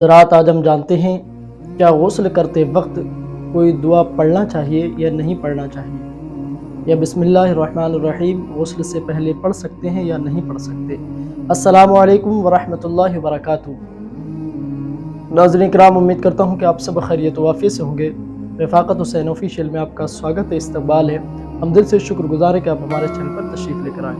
रात आज हम जानते हैं क्या गुस्ल करते वक्त कोई दुआ पढ़ना चाहिए या नहीं पढ़ना चाहिए, या बिस्मिल्लाहिर्रहमानिर्रहीम गुस्ल से पहले पढ़ सकते हैं या नहीं पढ़ सकते। अस्सलामु अलैकुम वरहमतुल्लाहि वबरकातुहू। नाज़रीन इकराम, उम्मीद करता हूँ कि आप सब खैरियत व आफियत से होंगे। रफ़ाक़त हुसैन ऑफिशियल में आपका स्वागत है, इस्तक़बाल है। हम दिल से शुक्रगुज़ार है कि आप हमारे चैनल पर तशरीफ़ लेकर आए।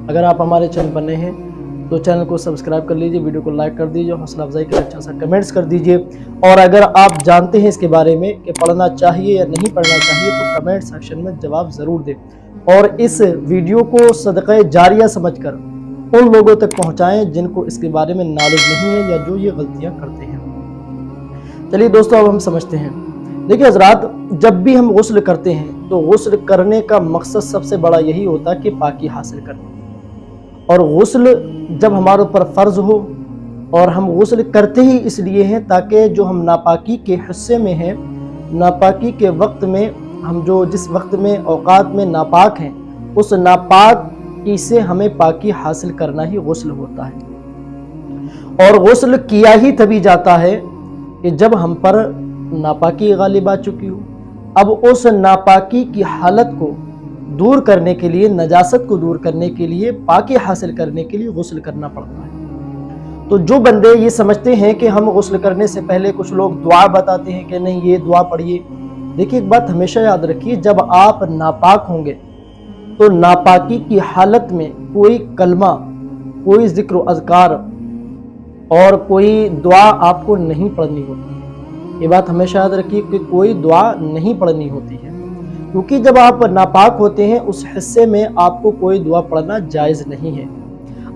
अगर आप हमारे चैनल पर नए हैं तो चैनल को सब्सक्राइब कर लीजिए, वीडियो को लाइक कर दीजिए, हौसला अफजाई के अच्छा सा कमेंट्स कर दीजिए। और अगर आप जानते हैं इसके बारे में कि पढ़ना चाहिए या नहीं पढ़ना चाहिए तो कमेंट सेक्शन में जवाब ज़रूर दें, और इस वीडियो को सदक़े जारिया समझकर उन लोगों तक पहुँचाएँ जिनको इसके बारे में नॉलेज नहीं है या जो ये गलतियाँ करते हैं। चलिए दोस्तों, अब हम समझते हैं। देखिए हज़रात, जब भी हम गुस्ल करते हैं तो गुस्ल करने का मकसद सबसे बड़ा यही होता है कि पाकी हासिल करना। और गुस्ल जब हमारे ऊपर फ़र्ज़ हो, और हम गुस्ल करते ही इसलिए हैं ताकि जो हम नापाकी के हिस्से में हैं, नापाकी के वक्त में हम जो जिस वक्त में औकात में नापाक हैं, उस नापाकी से हमें पाकी हासिल करना ही गुस्ल होता है। और गुस्ल किया ही तभी जाता है कि जब हम पर नापाकी गालिब आ चुकी हो। अब उस नापाकी की हालत को दूर करने के लिए, नजासत को दूर करने के लिए, पाकी हासिल करने के लिए गुस्ल करना पड़ता है। तो जो बंदे ये समझते हैं कि हम गुस्ल करने से पहले, कुछ लोग दुआ बताते हैं कि नहीं ये दुआ पढ़िए। देखिए एक बात हमेशा याद रखिए, जब आप नापाक होंगे तो नापाकी की हालत में कोई कलमा, कोई जिक्र अज़कार और कोई दुआ आपको नहीं पढ़नी होती है। ये बात हमेशा याद रखिए कि कोई दुआ नहीं पढ़नी होती है, क्योंकि जब आप नापाक होते हैं उस हिस्से में आपको कोई दुआ पढ़ना जायज़ नहीं है।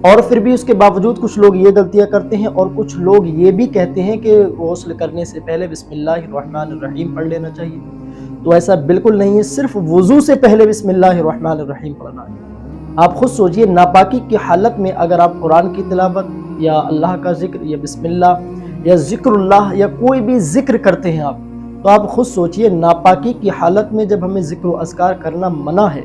और फिर भी उसके बावजूद कुछ लोग ये गलतियां करते हैं, और कुछ लोग ये भी कहते हैं कि गुस्ल करने से पहले बिस्मिल्लाहिर्रहमानिर्रहीम पढ़ लेना चाहिए। तो ऐसा बिल्कुल नहीं है, सिर्फ वुज़ू से पहले बिस्मिल्लाहिर्रहमानिर्रहीम पढ़ना है। आप खुद सोचिए, नापाकी की हालत में अगर आप कुरान की तिलावत या अल्लाह का जिक्र या बिस्मिल्लाह या ज़िक्रुल्लाह या कोई भी जिक्र करते हैं आप, तो आप खुद सोचिए नापाकी की हालत में जब हमें जिक्र अज़कार करना मना है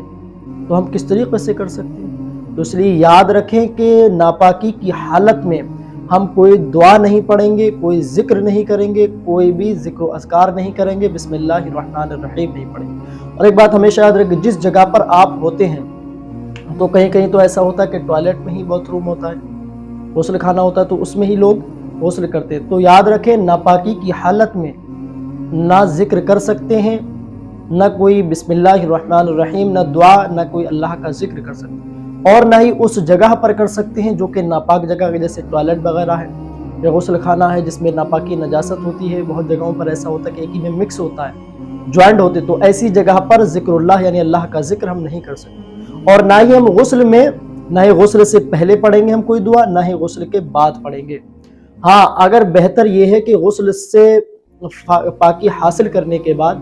तो हम किस तरीके से कर सकते हैं। तो इसलिए याद रखें कि नापाकी की हालत में हम कोई दुआ नहीं पढ़ेंगे, कोई जिक्र नहीं करेंगे, कोई भी जिक्र अज़कार नहीं करेंगे, बिस्मिल्लाहिर्रहमानिर्रहीम नहीं पढ़ेंगे। और एक बात हमेशा याद रखें, जिस जगह पर आप होते हैं तो कहीं कहीं तो ऐसा होता है कि टॉयलेट में ही बाथरूम होता है, गुस्ल खाना होता है, तो उसमें ही लोग गुस्ल करते हैं। तो याद रखें, नापाकी की हालत में ना जिक्र कर सकते हैं, ना कोई बिस्मिल्लाहिर्रहमानिर्रहीम, ना दुआ, ना कोई अल्लाह का जिक्र कर सकते हैं, और ना ही उस जगह पर कर सकते हैं जो कि नापाक जगह, जैसे टॉयलेट वगैरह है या गुस्ल खाना है जिसमें नापाकी नजासत होती है। बहुत जगहों पर ऐसा होता है कि एक ही में मिक्स होता है, ज्वाइंट होते, तो ऐसी जगह पर जिक्रुल्लाह यानी अल्लाह का जिक्र हम नहीं कर सकते। और ना ही हम गुस्ल में, ना ही गुस्ल से पहले पढ़ेंगे हम कोई दुआ, ना ही गुस्ल के बाद पढ़ेंगे। हाँ, अगर बेहतर ये है कि गुस्ल से पाकी हासिल करने के बाद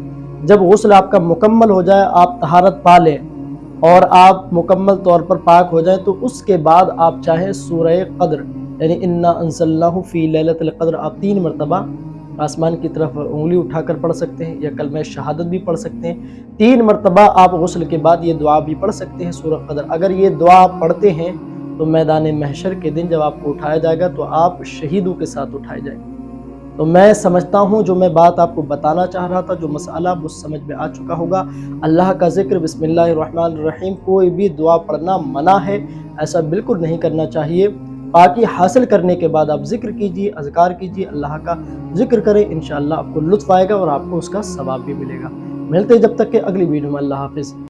जब गुस्ल आपका मुकम्मल हो जाए, आप तहारत पा लें और आप मुकम्मल तौर पर पाक हो जाएं, तो उसके बाद आप चाहें सूरह क़द्र यानी इन्ना अंज़लनाहु फ़ी लैलतिल क़द्र आप 3 मरतबा आसमान की तरफ उंगली उठाकर पढ़ सकते हैं, या कलमा शहादत भी पढ़ सकते हैं। 3 मरतबा आप गुस्ल के बाद ये दुआ भी पढ़ सकते हैं, सूरह क़द्र। अगर ये दुआ आप पढ़ते हैं तो मैदान महशर के दिन जब आपको उठाया जाएगा तो आप शहीदों के साथ उठाए जाएंगे। तो मैं समझता हूँ जो मैं बात आपको बताना चाह रहा था, जो मसला वो समझ में आ चुका होगा। अल्लाह का जिक्र, बिस्मिल्लाहिर्रहमानिर्रहीम, कोई भी दुआ पढ़ना मना है, ऐसा बिल्कुल नहीं करना चाहिए। पाकी हासिल करने के बाद आप जिक्र कीजिए, अज़कार कीजिए, अल्लाह का जिक्र करें, इंशाअल्लाह आपको लुत्फ़ आएगा और आपको उसका सवाब भी मिलेगा। मिलते हैं जब तक के अगली वीडियो में। अल्लाह हाफ़िज़।